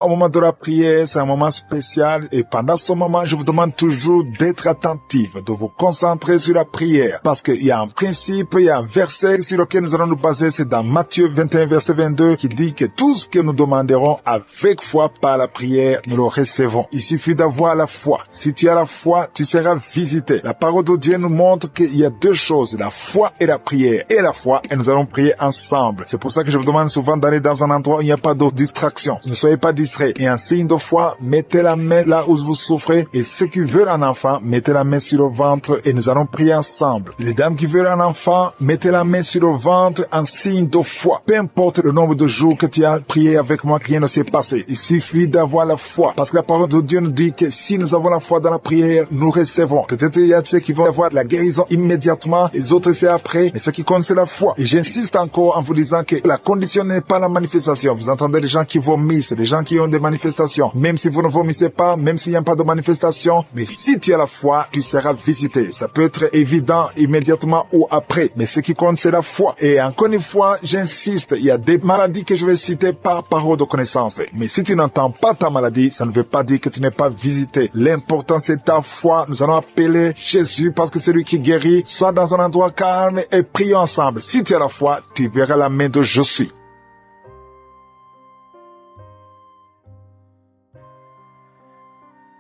Au moment de la prière, c'est un moment spécial et pendant ce moment, je vous demande toujours d'être attentif, de vous concentrer sur la prière parce qu'il y a un principe, il y a un verset sur lequel nous allons nous baser, c'est dans Matthieu 21, verset 22 qui dit que tout ce que nous demanderons avec foi par la prière, nous le recevons. Il suffit d'avoir la foi. Si tu as la foi, tu seras visité. La parole de Dieu nous montre qu'il y a deux choses, la foi et la prière. Et la foi, et nous allons prier ensemble. C'est pour ça que je vous demande souvent d'aller dans un endroit où il n'y a pas de distraction. Ne soyez pas distrait. Et en signe de foi, mettez la main là où vous souffrez. Et ceux qui veulent un enfant, mettez la main sur le ventre et nous allons prier ensemble. Les dames qui veulent un enfant, mettez la main sur le ventre en signe de foi. Peu importe le nombre de jours que tu as prié avec moi, rien ne s'est passé. Il suffit d'avoir la foi. Parce que la parole de Dieu nous dit que si nous avons la foi dans la prière, nous recevons. Peut-être il y a ceux qui vont avoir la guérison immédiatement, les autres c'est après. Mais ce qui compte, c'est la foi. Et j'insiste encore en vous disant que la condition n'est pas la manifestation. Vous entendez les gens qui vomissent, les gens qui ont des manifestations. Même si vous ne vomissez pas, même s'il n'y a pas de manifestation, mais si tu as la foi, tu seras visité. Ça peut être évident immédiatement ou après. Mais ce qui compte, c'est la foi. Et encore une fois, j'insiste, il y a des maladies que je vais citer par parole de connaissance. Mais si tu n'entends pas ta maladie, ça ne veut pas dire que tu n'es pas visité. L'important, c'est ta foi. Nous allons appeler Jésus parce que c'est lui qui guérit. Sois dans un endroit calme et prions ensemble. Si tu as la foi, tu verras la main de Je suis.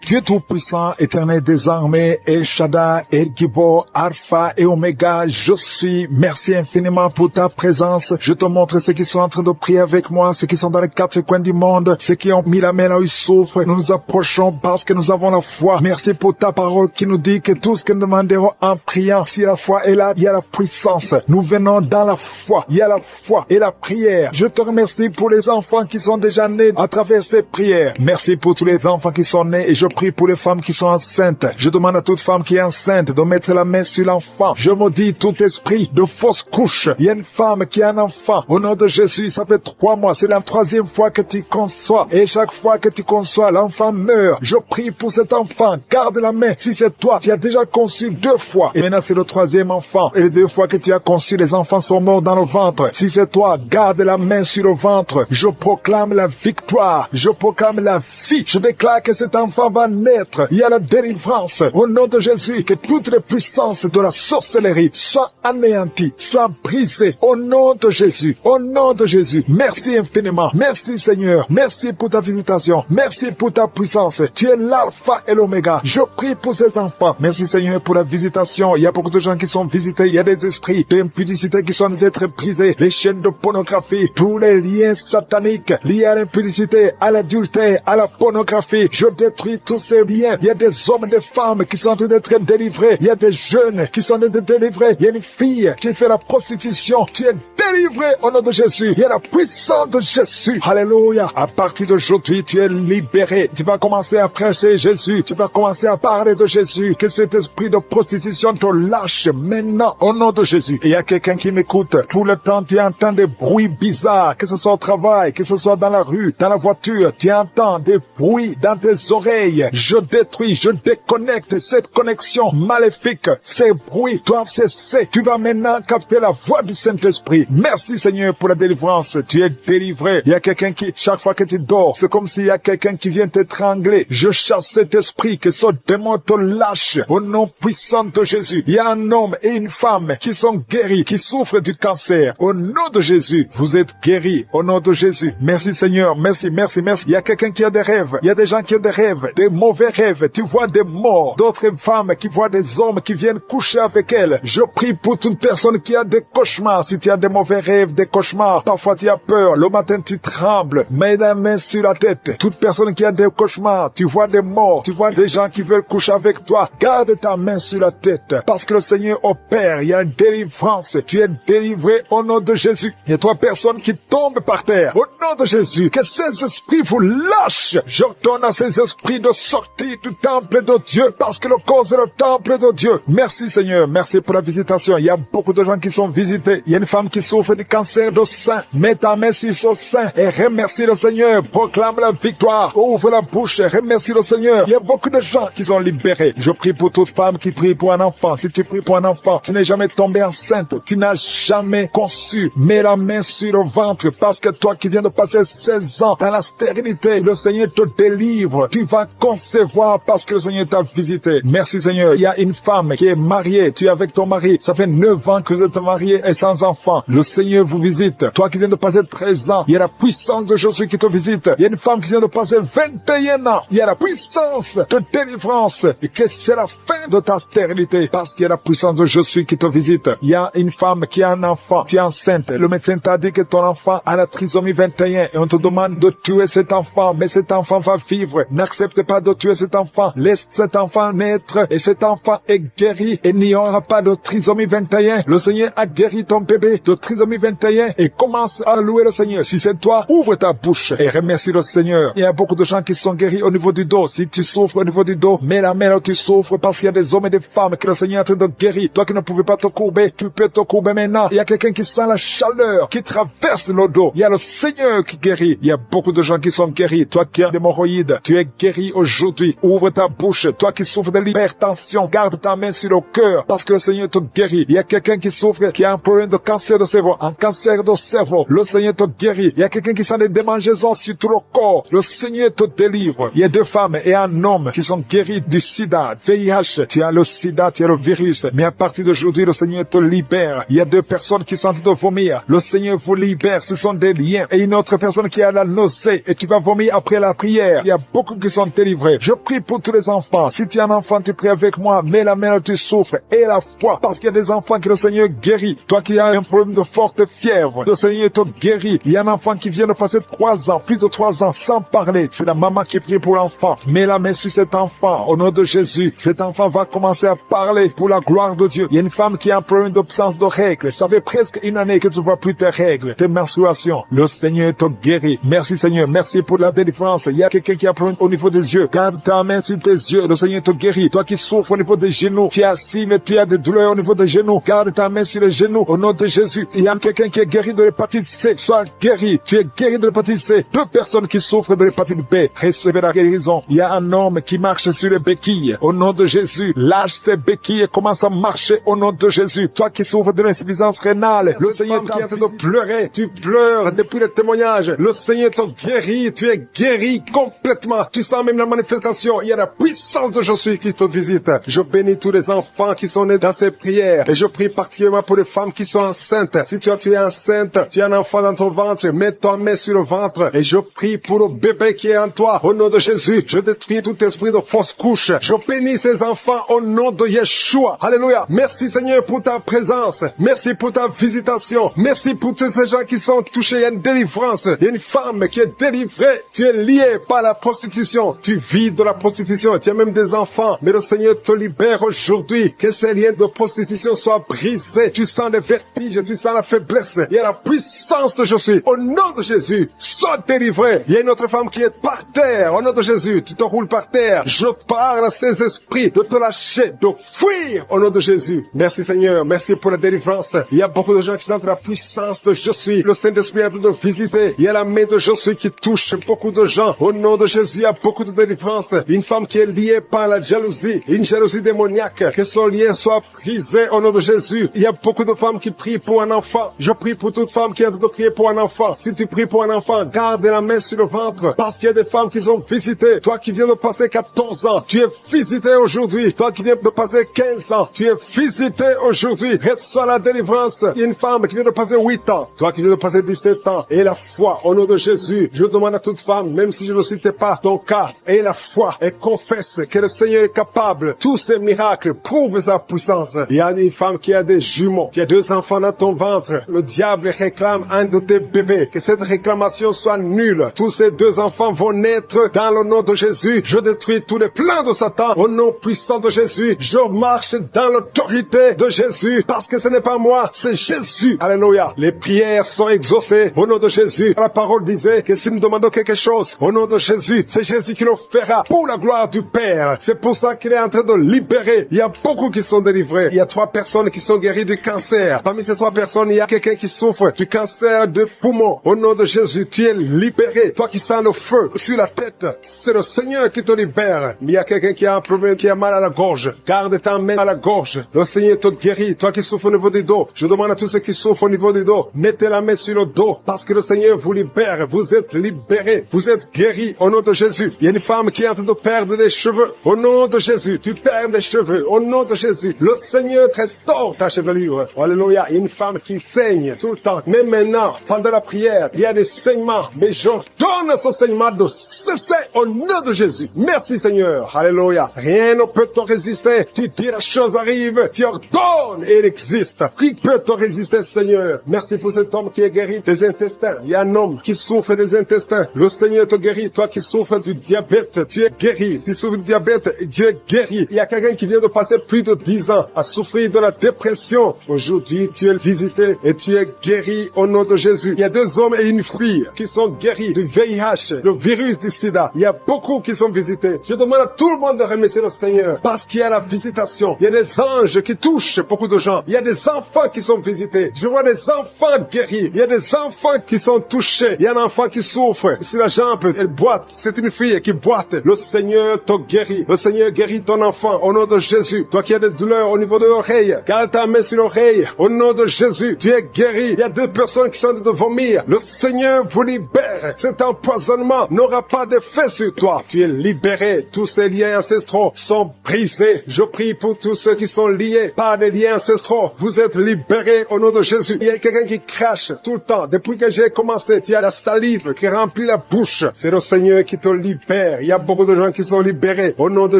Dieu Tout-Puissant, Éternel des armées, El Shaddai, El Gibor, Alpha et Oméga, je suis. Merci infiniment pour ta présence. Je te montre ceux qui sont en train de prier avec moi, ceux qui sont dans les quatre coins du monde, ceux qui ont mis la main là où ils souffrent. Nous nous approchons parce que nous avons la foi. Merci pour ta parole qui nous dit que tout ce que nous demanderons en priant, si la foi est là, il y a la puissance. Nous venons dans la foi. Il y a la foi et la prière. Je te remercie pour les enfants qui sont déjà nés à travers ces prières. Merci pour tous les enfants qui sont nés et je prie pour les femmes qui sont enceintes. Je demande à toute femme qui est enceinte de mettre la main sur l'enfant. Je maudis tout esprit de fausse couche. Il y a une femme qui a un enfant. Au nom de Jésus, ça fait 3 mois. C'est la 3e fois que tu conçois. Et chaque fois que tu conçois, l'enfant meurt. Je prie pour cet enfant. Garde la main. Si c'est toi, tu as déjà conçu 2 fois. Et maintenant, c'est le 3e enfant. Et les 2 fois que tu as conçu, les enfants sont morts dans le ventre. Si c'est toi, garde la main sur le ventre. Je proclame la victoire. Je proclame la vie. Je déclare que cet enfant va naître. Il y a la délivrance. Au nom de Jésus, que toutes les puissances de la sorcellerie soient anéanties, soient brisées. Au nom de Jésus. Au nom de Jésus. Merci infiniment. Merci Seigneur. Merci pour ta visitation. Merci pour ta puissance. Tu es l'alpha et l'oméga. Je prie pour ces enfants. Merci Seigneur pour la visitation. Il y a beaucoup de gens qui sont visités. Il y a des esprits d'impudicité qui sont d'être brisés. Les chaînes de pornographie. Tous les liens sataniques liés à l'impudicité, à l'adultère, à la pornographie. Je détruis tous ces liens. Il y a des hommes et des femmes qui sont en train d'être délivrés. Il y a des jeunes qui sont en train d'être délivrés. Il y a une fille qui fait la prostitution. Tu es délivré au nom de Jésus. Il y a la puissance de Jésus. Alléluia. À partir d'aujourd'hui, tu es libéré. Tu vas commencer à prêcher Jésus. Tu vas commencer à parler de Jésus. Que cet esprit de prostitution te lâche maintenant au nom de Jésus. Et il y a quelqu'un qui m'écoute. Tout le temps, tu entends des bruits bizarres. Que ce soit au travail, que ce soit dans la rue, dans la voiture. Tu entends des bruits dans tes oreilles. Je détruis, je déconnecte cette connexion maléfique. Ces bruits doivent cesser. Tu vas maintenant capter la voix du Saint-Esprit. Merci Seigneur pour la délivrance. Tu es délivré. Il y a quelqu'un qui, chaque fois que tu dors, c'est comme s'il y a quelqu'un qui vient t'étrangler. Je chasse cet esprit, que ce démon te lâche. Au nom puissant de Jésus. Il y a un homme et une femme qui sont guéris, qui souffrent du cancer. Au nom de Jésus, vous êtes guéris. Au nom de Jésus. Merci Seigneur. Merci, merci, merci. Il y a quelqu'un qui a des rêves. Il y a des gens qui ont des rêves. Des mauvais rêves. Tu vois des morts. D'autres femmes qui voient des hommes qui viennent coucher avec elles. Je prie pour toute personne qui a des cauchemars. Si tu as des mauvais rêves, des cauchemars, parfois tu as peur. Le matin tu trembles. Mets la main sur la tête. Toute personne qui a des cauchemars, tu vois des morts. Tu vois des gens qui veulent coucher avec toi. Garde ta main sur la tête. Parce que le Seigneur opère. Il y a une délivrance. Tu es délivré au nom de Jésus. Il y a 3 personnes qui tombent par terre. Au nom de Jésus. Que ces esprits vous lâchent. J'ordonne à ces esprits de sortir du temple de Dieu parce que le corps est le temple de Dieu. Merci Seigneur, merci pour la visitation. Il y a beaucoup de gens qui sont visités. Il y a une femme qui souffre du cancer de sein. Mets ta main sur son sein et remercie le Seigneur. Proclame la victoire. Ouvre la bouche et remercie le Seigneur. Il y a beaucoup de gens qui sont libérés. Je prie pour toute femme qui prie pour un enfant. Si tu pries pour un enfant, tu n'es jamais tombé enceinte. Tu n'as jamais conçu. Mets la main sur le ventre parce que toi qui viens de passer 16 ans dans la stérilité, le Seigneur te délivre. Tu vas concevoir parce que le Seigneur t'a visité. Merci Seigneur. Il y a une femme qui est mariée. Tu es avec ton mari. Ça fait 9 ans que vous êtes mariés et sans enfant. Le Seigneur vous visite. Toi qui viens de passer 13 ans, il y a la puissance de Jésus qui te visite. Il y a une femme qui vient de passer 21 ans. Il y a la puissance de délivrance. Et que c'est la fin de ta stérilité parce qu'il y a la puissance de Jésus qui te visite. Il y a une femme qui a un enfant. Tu es enceinte. Le médecin t'a dit que ton enfant a la trisomie 21 et on te demande de tuer cet enfant. Mais cet enfant va vivre. N'accepte pas de tuer cet enfant. Laisse cet enfant naître et cet enfant est guéri et il n'y aura pas de trisomie 21. Le Seigneur a guéri ton bébé de trisomie 21 et commence à louer le Seigneur. Si c'est toi, ouvre ta bouche et remercie le Seigneur. Il y a beaucoup de gens qui sont guéris au niveau du dos. Si tu souffres au niveau du dos, mets la main là où tu souffres parce qu'il y a des hommes et des femmes que le Seigneur est en train de guérir. Toi qui ne pouvais pas te courber, tu peux te courber maintenant. Il y a quelqu'un qui sent la chaleur, qui traverse le dos. Il y a le Seigneur qui guérit. Il y a beaucoup de gens qui sont guéris. Toi qui as des hémorroïdes, tu es guéri aujourd'hui. Ouvre ta bouche. Toi qui souffres de l'hypertension, garde ta main sur le cœur parce que le Seigneur te guérit. Il y a quelqu'un qui souffre, qui a un problème de cancer de cerveau, un cancer de cerveau. Le Seigneur te guérit. Il y a quelqu'un qui sent des démangeaisons sur tout le corps. Le Seigneur te délivre. Il y a 2 femmes et un homme qui sont guéris du sida, VIH. Tu as le sida, tu as le virus. Mais à partir d'aujourd'hui, le Seigneur te libère. Il y a 2 personnes qui sont en train de vomir. Le Seigneur vous libère. Ce sont des liens. Et une autre personne qui a la nausée et tu vas vomir après la prière. Il y a beaucoup qui sont délivrés. Je prie pour tous les enfants. Si tu es un enfant, tu pries avec moi. Mets la main où tu souffres et la foi. Parce qu'il y a des enfants que le Seigneur guérit. Toi qui as un problème de forte fièvre, le Seigneur te guérit. Il y a un enfant qui vient de passer 3 ans, plus de 3 ans sans parler. C'est la maman qui prie pour l'enfant. Mets la main sur cet enfant au nom de Jésus. Cet enfant va commencer à parler pour la gloire de Dieu. Il y a une femme qui a un problème d'absence de règles. Ça fait presque 1 année que tu ne vois plus tes règles, tes menstruations. Le Seigneur te guérit. Merci Seigneur. Merci pour la délivrance. Il y a quelqu'un qui a un problème au niveau des yeux. Garde ta main sur tes yeux. Le Seigneur te guérit. Toi qui souffres au niveau des genoux, tu es assis mais tu as des douleurs au niveau des genoux. Garde ta main sur les genoux au nom de Jésus. Il y a quelqu'un qui est guéri de l'hépatite C. Sois guéri. Tu es guéri de l'hépatite C. 2 personnes qui souffrent de l'hépatite B. Recevez la guérison. Il y a un homme qui marche sur les béquilles. Au nom de Jésus. Lâche ses béquilles et commence à marcher au nom de Jésus. Toi qui souffres de l'insuffisance rénale, le Seigneur qui est en train de pleurer. Tu pleures depuis le témoignage. Le Seigneur te guérit. Tu es guéri complètement. Tu sens même la manifestation. Il y a la puissance de Jésus qui te visite. Je bénis tous les enfants qui sont nés dans ces prières. Et je prie particulièrement pour les femmes qui sont enceintes. Si tu es enceinte, tu as un enfant dans ton ventre, mets ta main sur le ventre. Et je prie pour le bébé qui est en toi. Au nom de Jésus, je détruis tout esprit de fausse couche. Je bénis ces enfants au nom de Yeshua. Alléluia. Merci Seigneur pour ta présence. Merci pour ta visitation. Merci pour tous ces gens qui sont touchés. Il y a une délivrance. Il y a une femme qui est délivrée. Tu es lié par la prostitution. Tu vis de la prostitution. Tu as même des enfants. Mais le Seigneur te libère aujourd'hui. Que ces liens de prostitution soient brisés. Tu sens les vertiges. Tu sens la faiblesse. Il y a la puissance de Jésus. Au nom de Jésus, sois délivré. Il y a une autre femme qui est par terre. Au nom de Jésus, tu te roules par terre. Je parle à ces esprits de te lâcher, de fuir au nom de Jésus. Merci Seigneur. Merci pour la délivrance. Il y a beaucoup de gens qui sentent la puissance de Jésus. Le Saint-Esprit est en train de visiter. Il y a la main de Jésus qui touche beaucoup de gens. Au nom de Jésus, il y a beaucoup de délivrance. Une femme qui est liée par la jalousie, une jalousie démoniaque. Que son lien soit brisé au nom de Jésus. Il y a beaucoup de femmes qui prient pour un enfant. Je prie pour toute femme qui est en train de prier pour un enfant. Si tu pries pour un enfant, garde la main sur le ventre. Parce qu'il y a des femmes qui sont visitées. Toi qui viens de passer 14 ans, tu es visité aujourd'hui. Toi qui viens de passer 15 ans, tu es visité aujourd'hui. Reçois la délivrance. Il y a une femme qui vient de passer 8 ans. Toi qui viens de passer 17 ans. Et la foi au nom de Jésus. Je demande à toute femme, même si je ne citais pas ton cas, et la foi et confesse que le Seigneur est capable. Tous ces miracles prouvent sa puissance. Il y a une femme qui a des jumeaux. Tu as 2 enfants dans ton ventre. Le diable réclame un de tes bébés. Que cette réclamation soit nulle. Tous ces 2 enfants vont naître dans le nom de Jésus. Je détruis tous les plans de Satan au nom puissant de Jésus. Je marche dans l'autorité de Jésus parce que ce n'est pas moi, c'est Jésus. Alléluia. Les prières sont exaucées au nom de Jésus. La parole disait que si nous demandons quelque chose au nom de Jésus, c'est Jésus qui le fera pour la gloire du Père. C'est pour ça qu'il est en train de libérer. Il y a beaucoup qui sont délivrés. Il y a 3 personnes qui sont guéries du cancer. Parmi ces 3 personnes, il y a quelqu'un qui souffre du cancer de poumon. Au nom de Jésus, tu es libéré. Toi qui sens le feu sur la tête, c'est le Seigneur qui te libère. Mais il y a quelqu'un qui a un problème, qui a mal à la gorge. Garde ta main à la gorge. Le Seigneur te guérit. Toi qui souffres au niveau du dos, je demande à tous ceux qui souffrent au niveau du dos, mettez la main sur le dos, parce que le Seigneur vous libère. Vous êtes libérés. Vous êtes guéris au nom de Jésus. Il y a une femme qui est en train de perdre des cheveux. Au nom de Jésus, tu perds des cheveux. Au nom de Jésus, le Seigneur te restaure ta chevelure. Alléluia. Il y a une femme qui saigne tout le temps. Mais maintenant, pendant la prière, il y a des saignements. Mais j'ordonne à ce saignement de cesser au nom de Jésus. Merci Seigneur. Alléluia. Rien ne peut te résister. Tu dis la chose arrive. Tu ordonnes et elle existe. Qui peut te résister, Seigneur? Merci pour cet homme qui est guéri des intestins. Il y a un homme qui souffre des intestins. Le Seigneur te guérit. Toi qui souffres du diabète, tu es guéri. Si tu souffres du diabète, tu es guéri. Il y a quelqu'un qui vient de passer plus de 10 ans à souffrir de la dépression. Aujourd'hui, tu es visité et tu es guéri au nom de Jésus. Il y a 2 hommes et une fille qui sont guéris du VIH, le virus du sida. Il y a beaucoup qui sont visités. Je demande à tout le monde de remercier le Seigneur parce qu'il y a la visitation. Il y a des anges qui touchent beaucoup de gens. Il y a des enfants qui sont visités. Je vois des enfants guéris. Il y a des enfants qui sont touchés. Il y a un enfant qui souffre sur la jambe. Elle boite. C'est une fille qui boite. Le Seigneur te guérit. Le Seigneur guérit ton enfant au nom de Jésus. Toi qui as des douleurs au niveau de l'oreille, garde ta main sur l'oreille. Au nom de Jésus, tu es guéri. Il y a 2 personnes qui sont en train de vomir. Le Seigneur vous libère. Cet empoisonnement n'aura pas d'effet sur toi. Tu es libéré. Tous ces liens ancestraux sont brisés. Je prie pour tous ceux qui sont liés par des liens ancestraux. Vous êtes libérés au nom de Jésus. Il y a quelqu'un qui crache tout le temps. Depuis que j'ai commencé, tu as la salive qui remplit la bouche. C'est le Seigneur qui te libère. Il y a beaucoup de gens qui sont libérés. Au nom de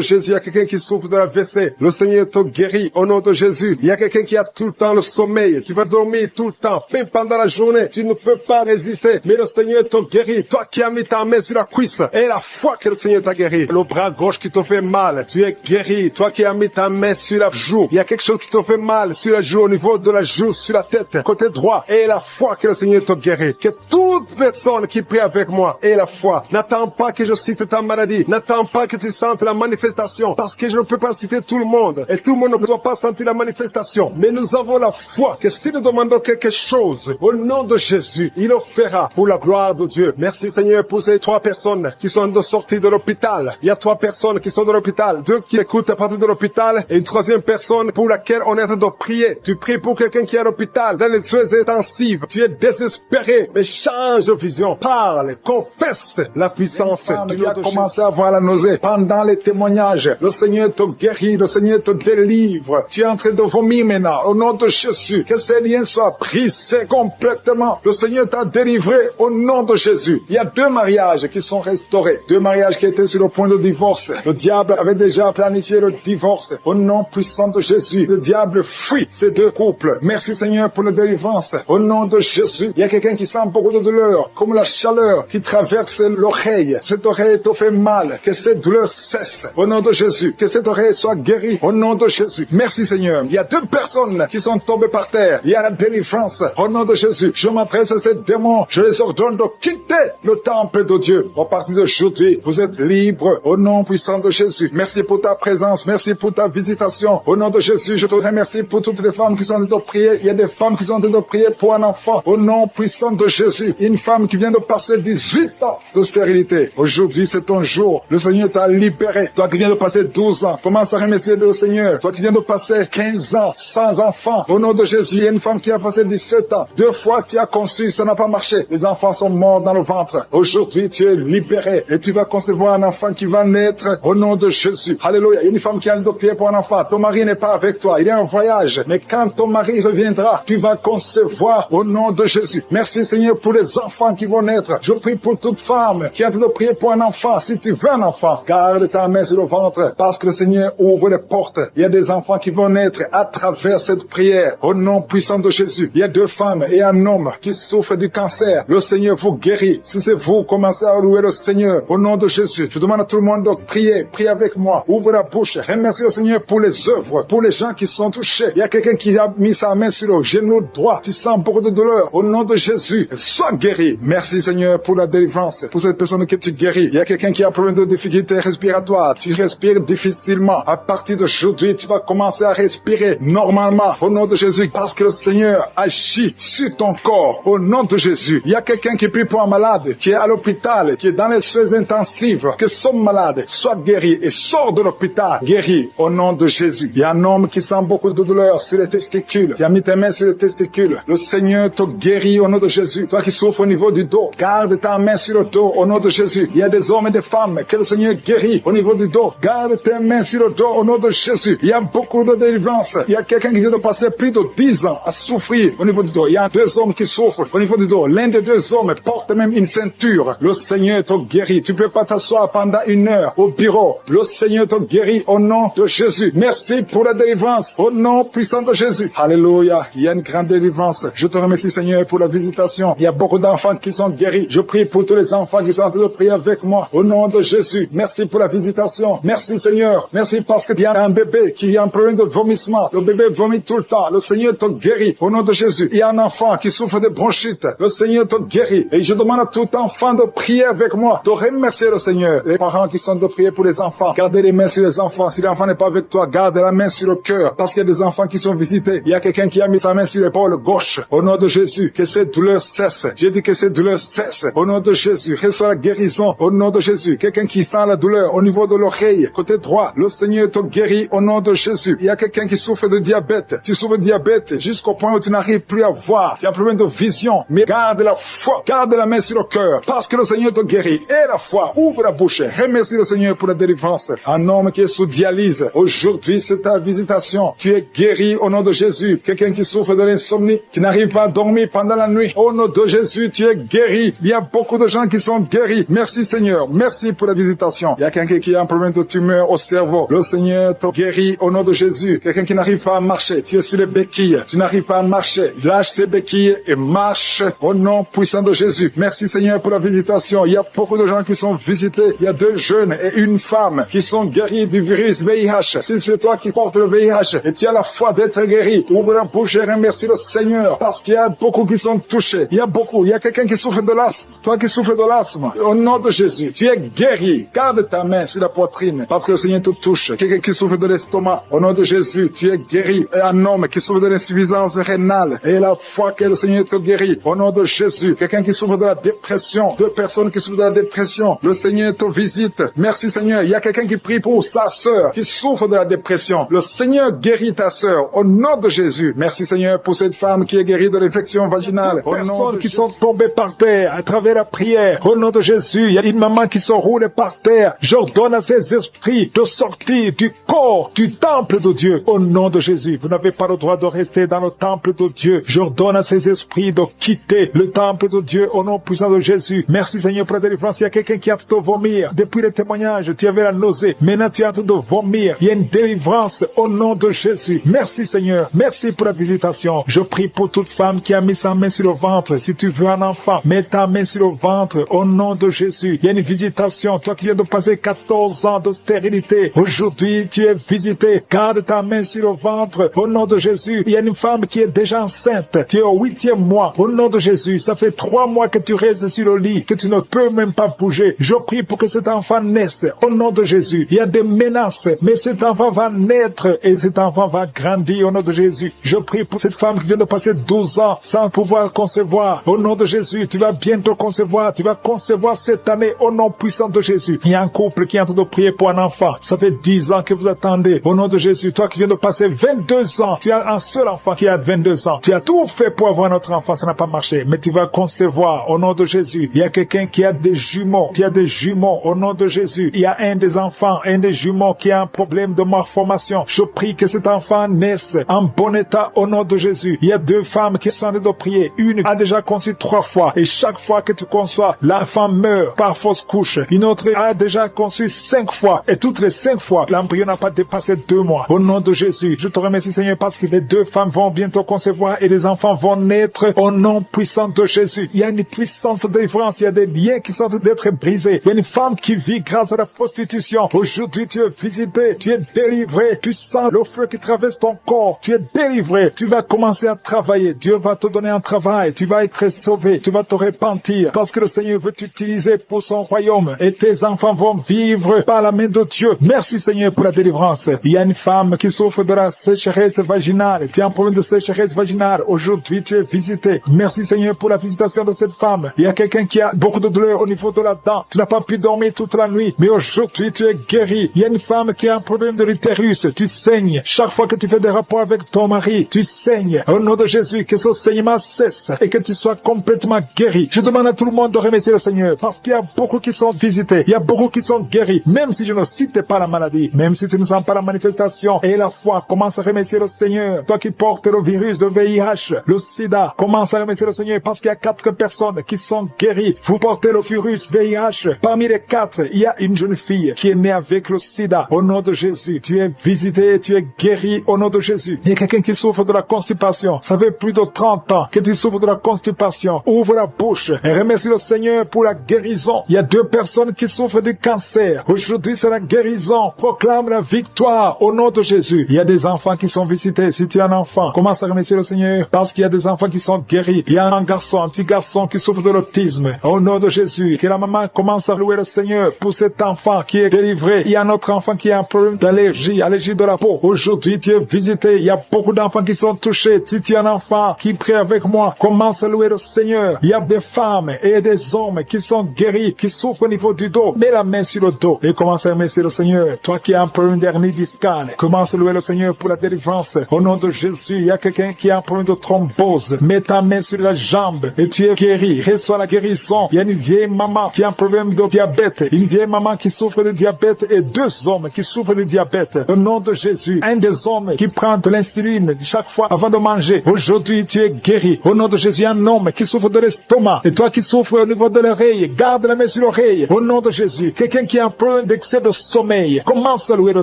Jésus, il y a quelqu'un qui souffre de la WC. Le Seigneur te guérit. Au nom de Jésus, il y a quelqu'un qui a tout le temps le sommeil. Tu vas dormir tout le temps. Même pendant la journée, tu ne peux pas résister. Mais le Seigneur te guérit. Toi qui as mis ta main sur la cuisse et la foi que le Seigneur t'a guéri. Le bras gauche qui te fait mal, tu es guéri. Toi qui as mis ta main sur la joue, il y a quelque chose qui te fait mal sur la joue, au niveau de la joue, sur la tête, côté droit. Et la foi que le Seigneur te guérit. Que toute personne qui prie avec moi ait la foi. N'attends pas que je cite ta maladie. N'attends pas que tu sentes la manifestation. Parce que je ne peux pas citer tout le monde. Et tout le monde ne doit pas sentir la manifestation. Mais nous avons la foi que si nous demandons quelque chose, au nom de Jésus, il le fera pour la gloire de Dieu. Merci Seigneur pour ces 3 personnes qui sont de sortie de l'hôpital. Il y a 3 personnes qui sont de l'hôpital. 2 qui écoutent à partir de l'hôpital. Et une 3e personne pour laquelle on est en train de prier. Tu pries pour quelqu'un qui est à l'hôpital, dans les soins intensifs. Tu es désespéré, mais change de vision. Parle, confesse la puissance de Dieu. Tu as commencé à voir la nausée pendant les témoignages. Le Seigneur te guérit, le Seigneur te délivre. Tu es en train de vomir maintenant. Au nom de Jésus, que ces liens soient brisés complètement. Le Seigneur t'a délivré au nom de Jésus. Il y a 2 mariages qui sont restaurés. 2 mariages qui étaient sur le point de divorce. Le diable avait déjà planifié le divorce. Au nom puissant de Jésus, le diable fuit ces 2 couples. Merci Seigneur pour la délivrance. Au nom de Jésus, il y a quelqu'un qui sent beaucoup de douleur, comme la chaleur qui traverse l'oreille. Cette oreille te fait mal. Que cette douleur cesse. Au nom de Jésus, que cette oreille soit guérie. Au nom de Jésus. Merci Seigneur. Il y a 2 personnes qui sont tombées par terre. Il y a la délivrance. Au nom de Jésus, je m'adresse à ces démons. Je les ordonne de quitter le temple de Dieu. À partir d'aujourd'hui, vous êtes libres. Au nom puissant de Jésus. Merci pour ta présence. Merci pour ta visitation. Au nom de Jésus, je te remercie pour toutes les femmes qui sont en train de prier. Il y a des femmes qui sont en train de prier pour un enfant. Au nom puissant de Jésus. Une femme qui vient de passer 18 ans de stérilité. Aujourd'hui, c'est ton jour. Le Seigneur t'a libéré. Toi qui viens de passer 12 ans, commence à remercier le Seigneur. Toi qui viens de passer 15 ans sans enfant. Au nom de Jésus, il y a une femme qui a passé 17 ans. 2 fois tu as conçu, ça n'a pas marché. Les enfants sont morts dans le ventre. Aujourd'hui, tu es libéré et tu vas concevoir un enfant qui va naître au nom de Jésus. Alléluia. Il y a une femme qui a le pied pour un enfant. Ton mari n'est pas avec toi. Il est en voyage. Mais quand ton mari reviendra, tu vas concevoir au nom de Jésus. Merci Seigneur pour les enfants qui vont naître. Je prie pour toute femme qui a de prier pour un enfant. Si tu veux un enfant, garde ta main sur le ventre parce que le Seigneur ouvre les portes. Il y a des enfants qui vont naître à travers cette prière. Au nom puissant de Jésus. Il y a 2 femmes et un homme qui souffrent du cancer. Le Seigneur vous guérit. Si c'est vous, commencez à louer le Seigneur. Au nom de Jésus. Je demande à tout le monde de prier. Priez avec moi. Ouvre la bouche. Remercie le Seigneur pour les œuvres, pour les gens qui sont touchés. Il y a quelqu'un qui a mis sa main sur le genou droit. Tu sens beaucoup de douleur. Au nom de Jésus, sois guéri. Merci Seigneur pour la délivrance. Pour cette personne que tu guéris. Il y a quelqu'un qui qui a un problème de difficulté respiratoire, tu respires difficilement. À partir d'aujourd'hui, tu vas commencer à respirer normalement au nom de Jésus parce que le Seigneur agit sur ton corps au nom de Jésus. Il y a quelqu'un qui prie pour un malade, qui est à l'hôpital, qui est dans les soins intensifs, que son malade soit guéri et sort de l'hôpital guéri au nom de Jésus. Il y a un homme qui sent beaucoup de douleur sur les testicules. Tu as mis tes mains sur les testicules. Le Seigneur te guérit au nom de Jésus. Toi qui souffres au niveau du dos, garde ta main sur le dos au nom de Jésus. Il y a des hommes et des femmes que le Seigneur guérit au niveau du dos. Garde tes mains sur le dos au nom de Jésus. Il y a beaucoup de délivrance. Il y a quelqu'un qui vient de passer plus de 10 ans à souffrir au niveau du dos. Il y a 2 hommes qui souffrent au niveau du dos. L'un des 2 hommes porte même une ceinture. Le Seigneur te guérit. Tu peux pas t'asseoir pendant 1 heure au bureau. Le Seigneur te guérit au nom de Jésus. Merci pour la délivrance au nom puissant de Jésus. Alléluia. Il y a une grande délivrance. Je te remercie Seigneur pour la visitation. Il y a beaucoup d'enfants qui sont guéris. Je prie pour tous les enfants qui sont en train de prier avec moi au nom de Jésus. Merci pour la visitation. Merci Seigneur. Merci parce qu'il y a un bébé qui a un problème de vomissement. Le bébé vomit tout le temps. Le Seigneur te guérit au nom de Jésus. Il y a un enfant qui souffre de bronchite. Le Seigneur te guérit. Et je demande à tout enfant de prier avec moi, de remercier le Seigneur. Les parents qui sont de prier pour les enfants, gardez les mains sur les enfants. Si l'enfant n'est pas avec toi, garde la main sur le cœur. Parce qu'il y a des enfants qui sont visités. Il y a quelqu'un qui a mis sa main sur l'épaule gauche. Au nom de Jésus, que cette douleur cesse. J'ai dit que cette douleur cesse. Au nom de Jésus, reçois la guérison. Au nom de Jésus, quelqu'un qui sent la douleur au niveau de l'oreille, côté droit, le Seigneur te guérit au nom de Jésus. Il y a quelqu'un qui souffre de diabète. Tu souffres de diabète jusqu'au point où tu n'arrives plus à voir. Tu as un problème de vision. Mais garde la foi. Garde la main sur le cœur. Parce que le Seigneur te guérit. Et la foi. Ouvre la bouche. Remercie le Seigneur pour la délivrance. Un homme qui est sous dialyse. Aujourd'hui, c'est ta visitation. Tu es guéri au nom de Jésus. Quelqu'un qui souffre de l'insomnie, qui n'arrive pas à dormir pendant la nuit. Au nom de Jésus, tu es guéri. Il y a beaucoup de gens qui sont guéris. Merci Seigneur. Merci pour la visitation. Il y a quelqu'un qui a un problème de tumeur au cerveau. Le Seigneur te guérit au nom de Jésus. Quelqu'un qui n'arrive pas à marcher. Tu es sur les béquilles. Tu n'arrives pas à marcher. Lâche ces béquilles et marche au nom puissant de Jésus. Merci Seigneur pour la visitation. Il y a beaucoup de gens qui sont visités. Il y a 2 jeunes et une femme qui sont guéris du virus VIH. Si c'est toi qui portes le VIH et tu as la foi d'être guéri, ouvre la bouche et remercie le Seigneur parce qu'il y a beaucoup qui sont touchés. Il y a beaucoup. Il y a quelqu'un qui souffre de l'asthme. Toi qui souffres de l'asthme, au nom de Jésus, tu es guéri. Garde ta main sur la poitrine parce que le Seigneur te touche. Quelqu'un qui souffre de l'estomac, au nom de Jésus, tu es guéri. Et un homme qui souffre de l'insuffisance rénale et la foi que le Seigneur te guérit, au nom de Jésus. Quelqu'un qui souffre de la dépression, 2 personnes qui souffrent de la dépression, le Seigneur te visite. Merci Seigneur. Il y a quelqu'un qui prie pour sa sœur qui souffre de la dépression. Le Seigneur guérit ta sœur au nom de Jésus. Merci Seigneur pour cette femme qui est guérie de l'infection vaginale. Au nom de qui sont tombées par terre à travers la prière. Au nom de Jésus, il y a une maman qui se roule par terre. J'ordonne à ces esprits de sortir du corps du temple de Dieu. Au nom de Jésus, vous n'avez pas le droit de rester dans le temple de Dieu. J'ordonne à ces esprits de quitter le temple de Dieu au nom puissant de Jésus. Merci Seigneur pour la délivrance. Il y a quelqu'un qui est en train de vomir. Depuis les témoignages, tu avais la nausée. Maintenant, tu es en train de vomir. Il y a une délivrance au nom de Jésus. Merci Seigneur. Merci pour la visitation. Je prie pour toute femme qui a mis sa main sur le ventre. Si tu veux un enfant, mets ta main sur le ventre au nom de Jésus. Il y a une visitation. Toi qui viens de passer 14 ans de stérilité, aujourd'hui tu es visité. Garde ta main sur le ventre au nom de Jésus. Il y a une femme qui est déjà enceinte. Tu es au 8e mois au nom de Jésus. Ça fait 3 mois que tu restes sur le lit, que tu ne peux même pas bouger. Je prie pour que cet enfant naisse au nom de Jésus. Il y a des menaces, mais cet enfant va naître et cet enfant va grandir au nom de Jésus. Je prie pour cette femme qui vient de passer 12 ans sans pouvoir concevoir. Au nom de Jésus, tu vas bientôt concevoir. Tu vas concevoir cette année au nom puissant de Jésus. Il y a un couple qui est en train de prier pour un enfant. Ça fait 10 ans que vous attendez. Au nom de Jésus, toi qui viens de passer 22 ans, tu as un seul enfant qui a 22 ans. Tu as tout fait pour avoir notre enfant, ça n'a pas marché. Mais tu vas concevoir au nom de Jésus. Il y a quelqu'un qui a des jumeaux. Tu as des jumeaux au nom de Jésus. Il y a un des enfants, un des jumeaux qui a un problème de malformation. Je prie que cet enfant naisse en bon état au nom de Jésus. Il y a 2 femmes qui sont en train de prier. Une a déjà conçu 3 fois. Et chaque fois que tu conçois, l'enfant meurt par fausse couche. Une autre a déjà conçu 5 fois. Et toutes les 5 fois, l'embryon n'a pas dépassé 2 mois. Au nom de Jésus, je te remercie Seigneur parce que les 2 femmes vont bientôt concevoir et les enfants vont naître au nom puissant de Jésus. Il y a une puissance de délivrance. Il y a des liens qui sont en train d'être brisés. Il y a une femme qui vit grâce à la prostitution. Aujourd'hui, tu es visité. Tu es délivré. Tu sens le feu qui traverse ton corps. Tu es délivré. Tu vas commencer à travailler. Dieu va te donner un travail. Tu vas être sauvé. Tu vas te repentir parce que le Seigneur veut t'utiliser pour son royaume. femme et tes enfants vont vivre par la main de Dieu. Merci Seigneur pour la délivrance. Il y a une femme qui souffre de la sécheresse vaginale. Tu es en problème de sécheresse vaginale. Aujourd'hui, tu es visité. Merci Seigneur pour la visitation de cette femme. Il y a quelqu'un qui a beaucoup de douleur au niveau de la dent. Tu n'as pas pu dormir toute la nuit, mais aujourd'hui, tu es guéri. Il y a une femme qui a un problème de l'utérus. Tu saignes. Chaque fois que tu fais des rapports avec ton mari, tu saignes. Au nom de Jésus, que ce saignement cesse et que tu sois complètement guéri. Je demande à tout le monde de remercier le Seigneur parce qu'il y a beaucoup qui sont visités. Il y a beaucoup qui sont guéris. Même si je ne cite pas la maladie, même si tu ne sens pas la manifestation et la foi, commence à remercier le Seigneur. Toi qui portes le virus de VIH, le sida, commence à remercier le Seigneur parce qu'il y a 4 personnes qui sont guéries. Vous portez le virus VIH. Parmi les 4, il y a une jeune fille qui est née avec le sida. Au nom de Jésus, tu es visité, tu es guéri au nom de Jésus. Il y a quelqu'un qui souffre de la constipation. Ça fait plus de 30 ans que tu souffres de la constipation. Ouvre la bouche et remercie le Seigneur pour la guérison. Il y a 2 personnes qui souffrent du cancer. Aujourd'hui, c'est la guérison. Proclame la victoire au nom de Jésus. Il y a des enfants qui sont visités. Si tu es un enfant, commence à remercier le Seigneur parce qu'il y a des enfants qui sont guéris. Il y a un petit garçon qui souffre de l'autisme. Au nom de Jésus, que la maman commence à louer le Seigneur pour cet enfant qui est délivré. Il y a un autre enfant qui a un problème d'allergie de la peau. Aujourd'hui, tu es visité. Il y a beaucoup d'enfants qui sont touchés. Si tu es un enfant qui prie avec moi, commence à louer le Seigneur. Il y a des femmes et des hommes qui sont guéris, qui souffrent au niveau du dos. Mets la main sur le dos et commence à remercier le Seigneur. Toi qui as un problème d'hernie discale, commence à louer le Seigneur pour la délivrance. Au nom de Jésus, il y a quelqu'un qui a un problème de thrombose. Mets ta main sur la jambe et tu es guéri. Reçois la guérison. Il y a une vieille maman qui a un problème de diabète. Une vieille maman qui souffre de diabète et 2 hommes qui souffrent de diabète. Au nom de Jésus, un des hommes qui prend de l'insuline chaque fois avant de manger. Aujourd'hui, tu es guéri. Au nom de Jésus, un homme qui souffre de l'estomac. Et toi qui souffres au niveau de l'oreille, garde la main sur l'oreille. Au nom de Jésus, quelqu'un qui a un problème d'excès de sommeil, commence à louer le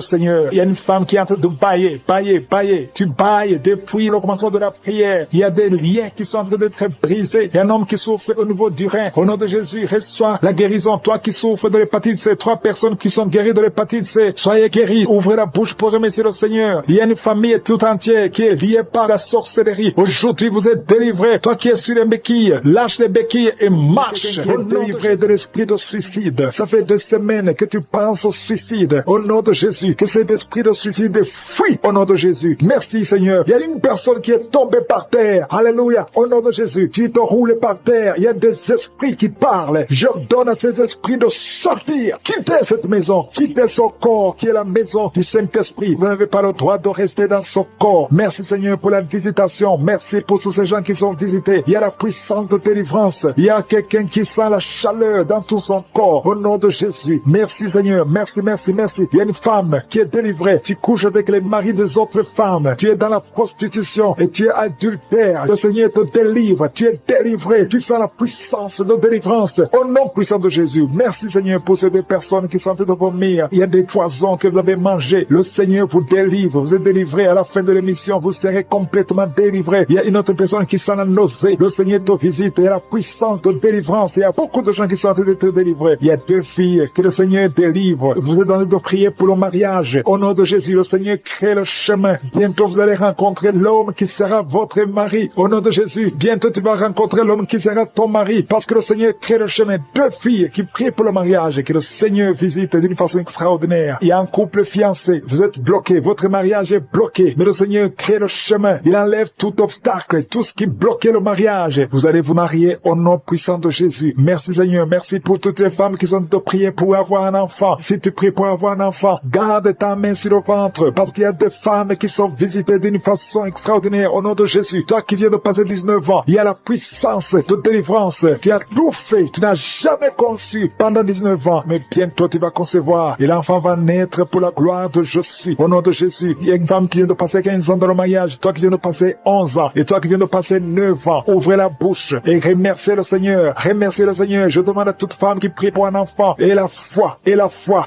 Seigneur. Il y a une femme qui est en train de bailler. Tu bailles depuis le commencement de la prière. Il y a des liens qui sont en train d'être brisés. Il y a un homme qui souffre au niveau du rein. Au nom de Jésus, reçois la guérison. Toi qui souffres de l'hépatite C, 3 personnes qui sont guéries de l'hépatite C, soyez guéris. Ouvrez la bouche pour remercier le Seigneur. Il y a une famille tout entière qui est liée par la sorcellerie. Aujourd'hui, vous êtes délivrés. Toi qui es sur les béquilles, lâche les béquilles et marche. Vous êtes délivré de l'esprit de suicide. Ça fait 2 semaines que tu penses au suicide. Au nom de Jésus, que cet esprit de suicide fuit au nom de Jésus. Merci Seigneur. Il y a une personne qui est tombée par terre. Alléluia. Au nom de Jésus, tu te roules par terre. Il y a des esprits qui parlent. J'ordonne à ces esprits de sortir. Quittez cette maison. Quittez son corps qui est la maison du Saint-Esprit. Vous n'avez pas le droit de rester dans son corps. Merci Seigneur pour la visitation. Merci pour tous ces gens qui sont visités. Il y a la puissance de délivrance. Il y a quelqu'un qui sent la chaleur dans tout son corps. Au nom de Jésus. Merci Seigneur. Merci. Il y a une femme qui est délivrée. Tu couches avec les maris des autres femmes. Tu es dans la prostitution et tu es adultère. Le Seigneur te délivre. Tu es délivré. Tu sens la puissance de délivrance. Au nom puissant de Jésus. Merci Seigneur pour ces 2 personnes qui sont en train de vomir. Il y a des poisons que vous avez mangés. Le Seigneur vous délivre. Vous êtes délivré. À la fin de l'émission, vous serez complètement délivré. Il y a une autre personne qui sent la nausée. Le Seigneur te visite. Il y a la puissance de délivrance. Il y a beaucoup de gens qui sont en train d'être délivrés. Il y a 2 filles que le Seigneur délivre. Vous êtes en train de prier pour le mariage. Au nom de Jésus, le Seigneur crée le chemin. Bientôt, vous allez rencontrer l'homme qui sera votre mari. Au nom de Jésus, bientôt tu vas rencontrer l'homme qui sera ton mari. Parce que le Seigneur crée le chemin. 2 filles qui prient pour le mariage. Que le Seigneur visite d'une façon extraordinaire. Il y a un couple fiancé. Vous êtes bloqué. Votre mariage est bloqué. Mais le Seigneur crée le chemin. Il enlève tout obstacle. Tout ce qui bloquait le mariage. Vous allez vous marier au nom puissant de Jésus. Merci Seigneur. Merci pour toutes les femmes qui sont de prier pour avoir un enfant. Si tu pries pour avoir un enfant, garde ta main sur le ventre. Parce qu'il y a des femmes qui sont visitées d'une façon extraordinaire au nom de Jésus. Toi qui viens de passer 19 ans, il y a la puissance de délivrance. Tu as tout fait. Tu n'as jamais conçu pendant 19 ans. Mais bientôt tu vas concevoir. Et l'enfant va naître pour la gloire de Jésus. Au nom de Jésus. Il y a une femme qui vient de passer 15 ans dans le mariage. Toi qui viens de passer 11 ans. Et toi qui viens de passer 9 ans. Ouvrez la bouche et remerciez le Seigneur. Remerciez le Seigneur. Je demande à toute femme qui prie pour un enfant. Et la foi.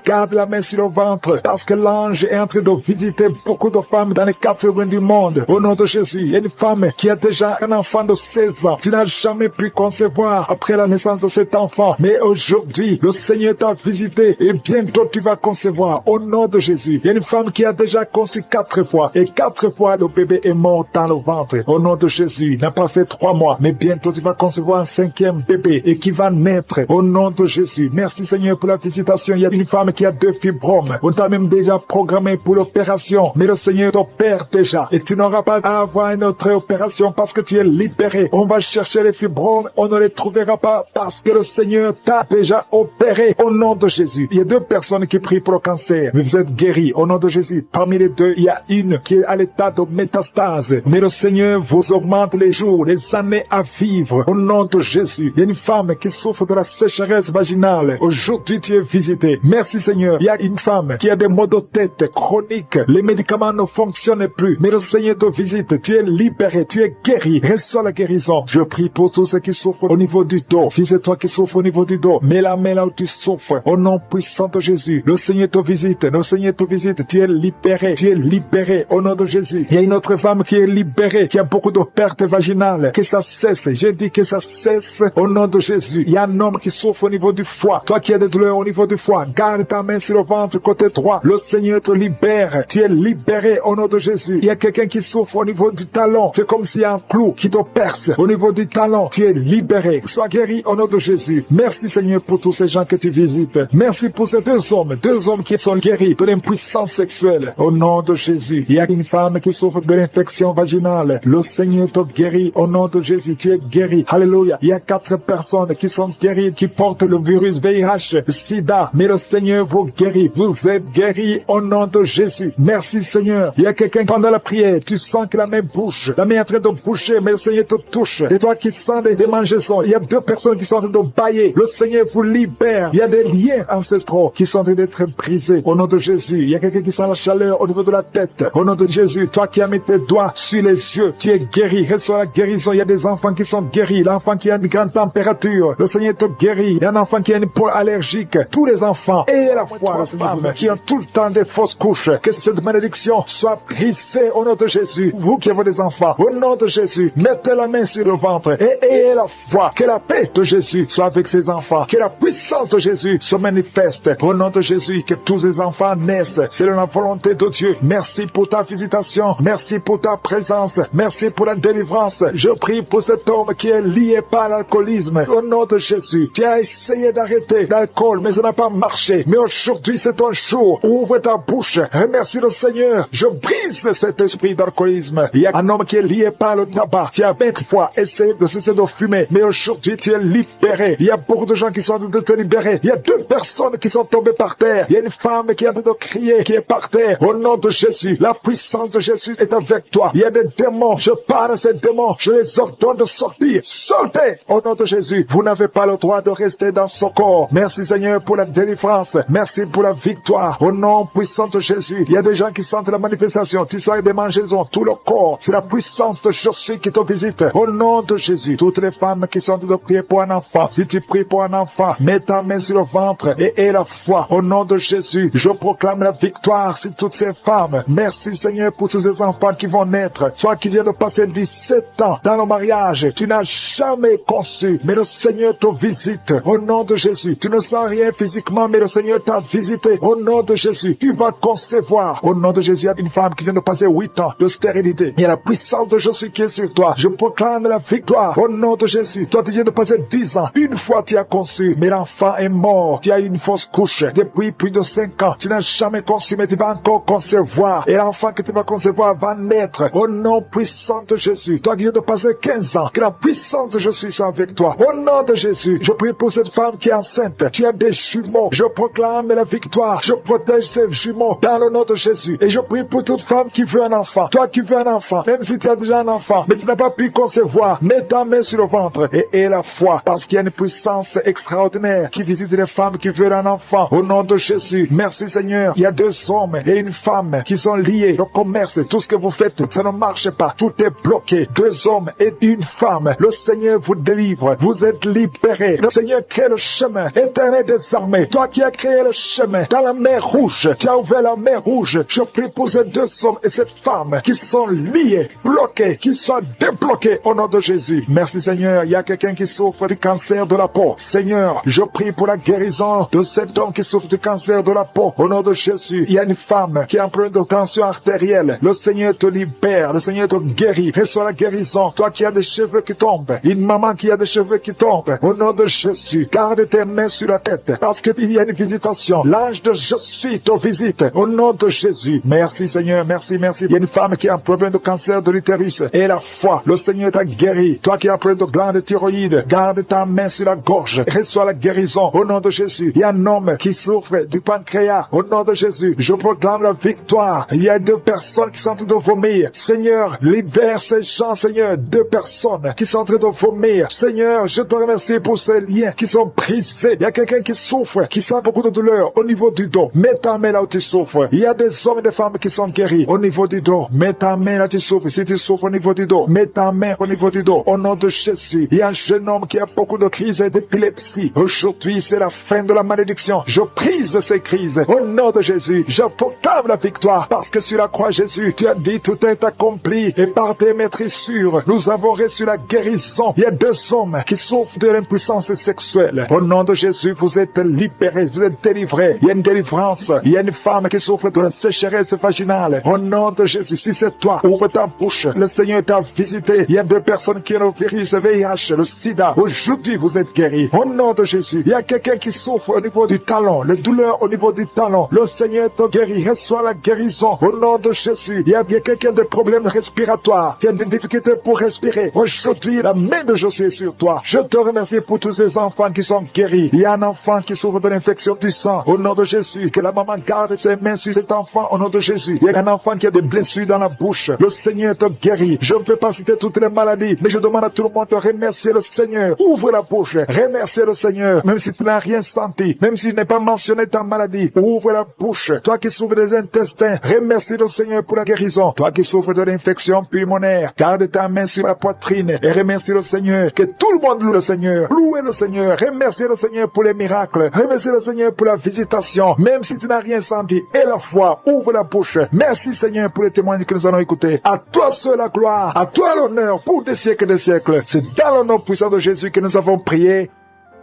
Garde la main sur le ventre. Parce que l'ange est en train de visiter beaucoup de femmes dans les 4 coins du monde. Au nom de Jésus. Il y a une femme qui a déjà un enfant de 16 ans. Tu n'as jamais pu concevoir après la naissance de cet enfant. Mais aujourd'hui, le Seigneur t'a visité. Et bientôt tu vas concevoir. Au nom de Jésus. Il y a une femme qui a déjà conçu 4 fois. Et 4 fois, le bébé est mort dans le ventre. Au nom de Jésus. Il n'a pas fait 3 mois. Mais bientôt tu vas concevoir un 5e bébé. Et qui va naître. Au nom de Jésus. Jésus. Merci Seigneur pour la visitation. Il y a une femme qui a 2 fibromes. On t'a même déjà programmé pour l'opération. Mais le Seigneur t'opère déjà. Et tu n'auras pas à avoir une autre opération parce que tu es libéré. On va chercher les fibromes. On ne les trouvera pas parce que le Seigneur t'a déjà opéré. Au nom de Jésus. Il y a 2 personnes qui prient pour le cancer. Mais vous êtes guéris. Au nom de Jésus. Parmi les 2, il y a une qui est à l'état de métastase. Mais le Seigneur vous augmente les jours, les années à vivre. Au nom de Jésus. Il y a une femme qui souffre de la sécheresse vaginale. Aujourd'hui, tu es visité. Merci Seigneur. Il y a une femme qui a des maux de tête chroniques. Les médicaments ne fonctionnent plus. Mais le Seigneur te visite. Tu es libéré. Tu es guéri. Reçois la guérison. Je prie pour tous ceux qui souffrent au niveau du dos. Si c'est toi qui souffres au niveau du dos, mets la main là où tu souffres. Au nom puissant de Jésus. Le Seigneur te visite. Le Seigneur te visite. Tu es libéré. Tu es libéré. Au nom de Jésus. Il y a une autre femme qui est libérée, qui a beaucoup de pertes vaginales. Que ça cesse. J'ai dit que ça cesse au nom de Jésus. Il y a un homme qui souffre au niveau du foie. Toi qui as des douleurs au niveau du foie, garde ta main sur le ventre côté droit. Le Seigneur te libère. Tu es libéré au nom de Jésus. Il y a quelqu'un qui souffre au niveau du talon. C'est comme s'il y a un clou qui te perce au niveau du talon. Tu es libéré. Sois guéri au nom de Jésus. Merci Seigneur pour tous ces gens que tu visites. Merci pour ces 2 hommes qui sont guéris de l'impuissance sexuelle. Au nom de Jésus. Il y a une femme qui souffre de l'infection vaginale. Le Seigneur te guérit au nom de Jésus. Tu es guéri. Alléluia. Il y a 4 personnes qui sont guéries, qui portent le virus VIH, SIDA. Mais le Seigneur vous guérit. Vous êtes guéris au nom de Jésus. Merci Seigneur. Il y a quelqu'un pendant la prière, tu sens que la main bouge. La main est en train de bouger, mais le Seigneur te touche. Et toi qui sens des démangeaisons, il y a 2 personnes qui sont en train de bailler. Le Seigneur vous libère. Il y a des liens ancestraux qui sont en train d'être brisés au nom de Jésus. Il y a quelqu'un qui sent la chaleur au niveau de la tête. Au nom de Jésus, toi qui as mis tes doigts sur les yeux, tu es guéri. Reçois la guérison. Il y a des enfants qui sont guéris. L'enfant qui a une grande température, le Seigneur te guérit. Il y a un enfant qui a une peau allergique. Tous les enfants et la foi, les femmes qui ont tout le temps des fausses couches. Que cette malédiction soit brisée au nom de Jésus. Vous qui avez des enfants, au nom de Jésus, mettez la main sur le ventre et ayez la foi. Que la paix de Jésus soit avec ces enfants. Que la puissance de Jésus se manifeste au nom de Jésus. Que tous ces enfants naissent. C'est la volonté de Dieu. Merci pour ta visitation. Merci pour ta présence. Merci pour la délivrance. Je prie pour cet homme qui est lié par l'alcoolisme. Au nom de Jésus, tu as essayé d'arrêter l'alcool, mais ça n'a pas marché. Mais aujourd'hui, c'est ton jour. Ouvre ta bouche. Remercie le Seigneur. Je brise cet esprit d'alcoolisme. Il y a un homme qui est lié par le tabac. Tu as 20 fois essayé de cesser de fumer, mais aujourd'hui, tu es libéré. Il y a beaucoup de gens qui sont en train de te libérer. Il y a 2 personnes qui sont tombées par terre. Il y a une femme qui est en train de crier, qui est par terre. Au nom de Jésus, la puissance de Jésus est avec toi. Il y a des démons. Je parle à ces démons. Je les ordonne de sortir. Sortez au nom de Jésus. Vous n'avez pas le droit de rester dans ce corps. Merci Seigneur pour la délivrance. Merci pour la victoire. Au nom puissant de Jésus. Il y a des gens qui sentent la manifestation. Tu sens des mangeaisons, tout le corps. C'est la puissance de Jésus qui te visite. Au nom de Jésus. Toutes les femmes qui sont en train de prier pour un enfant. Si tu pries pour un enfant, mets ta main sur le ventre et aie la foi. Au nom de Jésus, je proclame la victoire sur toutes ces femmes. Merci Seigneur pour tous ces enfants qui vont naître. Toi qui viens de passer 17 ans dans le mariage, tu n'as jamais conçu, mais le Seigneur te visite. Au nom de Jésus, tu ne sens rien physiquement, mais le Seigneur t'a visité. Au nom de Jésus, tu vas concevoir. Au nom de Jésus, il y a une femme qui vient de passer 8 ans de stérilité. Il y a la puissance de Jésus qui est sur toi. Je proclame la victoire. Au nom de Jésus, toi tu viens de passer 10 ans. Une fois tu as conçu, mais l'enfant est mort. Tu as eu une fausse couche depuis plus de 5 ans. Tu n'as jamais conçu, mais tu vas encore concevoir. Et l'enfant que tu vas concevoir va naître. Au nom puissant de Jésus, toi qui viens de passer 15 ans, que la puissance de Jésus soit avec toi. Au nom de Jésus, je prie pour cette femme qui est enceinte. Tu as des jumeaux. Je proclame la victoire. Je protège ces jumeaux dans le nom de Jésus. Et je prie pour toute femme qui veut un enfant. Toi qui veux un enfant, même si tu as déjà un enfant, mais tu n'as pas pu concevoir, mets ta main sur le ventre et aie la foi. Parce qu'il y a une puissance extraordinaire qui visite les femmes qui veulent un enfant. Au nom de Jésus, merci Seigneur. Il y a 2 hommes et une femme qui sont liés. Le commerce, tout ce que vous faites, ça ne marche pas. Tout est bloqué. 2 hommes et une femme. Le Seigneur vous délivre. Vous êtes libérés. Le Seigneur crée le chemin. Éternel des armées, toi qui as créé le chemin dans la mer rouge, tu as ouvert la mer rouge. Je prie pour ces 2 hommes et cette femme qui sont liés, bloqués, qui soient débloqués au nom de Jésus. Merci Seigneur. Il y a quelqu'un qui souffre du cancer de la peau. Seigneur, je prie pour la guérison de cet homme qui souffre du cancer de la peau. Au nom de Jésus, il y a une femme qui est en problème de tension artérielle. Le Seigneur te libère. Le Seigneur te guérit. Reçois la guérison. Toi qui as des cheveux qui tombent. Une maman qui a des cheveux qui tombent. Au nom de Jésus, garde garde tes mains sur la tête, parce qu'il y a une visitation. L'ange de je suis te visite, au nom de Jésus. Merci Seigneur, merci. Il y a une femme qui a un problème de cancer de l'utérus, et la foi, le Seigneur t'a guéri. Toi qui as un problème de glande thyroïde, garde ta main sur la gorge, reçois la guérison, au nom de Jésus. Il y a un homme qui souffre du pancréas, au nom de Jésus. Je proclame la victoire. Il y a 2 personnes qui sont en train de vomir. Seigneur, libère ces gens, Seigneur. 2 personnes qui sont en train de vomir. Seigneur, je te remercie pour ces liens qui sont brisés. Il y a quelqu'un qui souffre, qui sent beaucoup de douleur au niveau du dos. Mets ta main là où tu souffres. Il y a des hommes et des femmes qui sont guéris au niveau du dos. Mets ta main là où tu souffres. Si tu souffres au niveau du dos, mets ta main au niveau du dos. Au nom de Jésus, il y a un jeune homme qui a beaucoup de crises d'épilepsie. Aujourd'hui, c'est la fin de la malédiction. Je brise ces crises. Au nom de Jésus, je proclame la victoire. Parce que sur la croix, Jésus, tu as dit tout est accompli. Et par tes maîtrissures, nous avons reçu la guérison. Il y a 2 hommes qui souffrent de l'impuissance sexuelle. Au nom de Jésus, vous êtes libérés, vous êtes délivrés. Il y a une délivrance. Il y a une femme qui souffre de la sécheresse vaginale. Au nom de Jésus, si c'est toi, ouvre ta bouche. Le Seigneur t'a visité. Il y a 2 personnes qui ont le virus VIH, le sida. Aujourd'hui, vous êtes guéris. Au nom de Jésus, il y a quelqu'un qui souffre au niveau du talon, les douleurs au niveau du talon. Le Seigneur te guérit. Reçois la guérison. Au nom de Jésus, il y a quelqu'un de problèmes respiratoires. Tu as des difficultés pour respirer. Aujourd'hui, la main de Jésus est sur toi. Je te remercie pour tous ces enfants qui sont guéris. Il y a un enfant qui souffre de l'infection du sang. Au nom de Jésus, que la maman garde ses mains sur cet enfant. Au nom de Jésus, il y a un enfant qui a des blessures dans la bouche. Le Seigneur te guérit. Je ne peux pas citer toutes les maladies, mais je demande à tout le monde de remercier le Seigneur. Ouvre la bouche. Remercier le Seigneur. Même si tu n'as rien senti, même si tu n'as pas mentionné ta maladie, ouvre la bouche. Toi qui souffres des intestins, remercie le Seigneur pour la guérison. Toi qui souffres de l'infection pulmonaire, garde ta main sur la poitrine et remercie le Seigneur. Que tout le monde loue le Seigneur. Louez le Seigneur. Remerciez le Seigneur pour les miracles. Remerciez le Seigneur pour la visitation. Même si tu n'as rien senti. Et la foi, ouvre la bouche. Merci Seigneur pour les témoignages que nous allons écouter. À toi seul la gloire. À toi l'honneur pour des siècles et des siècles. C'est dans le nom puissant de Jésus que nous avons prié.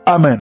Amen.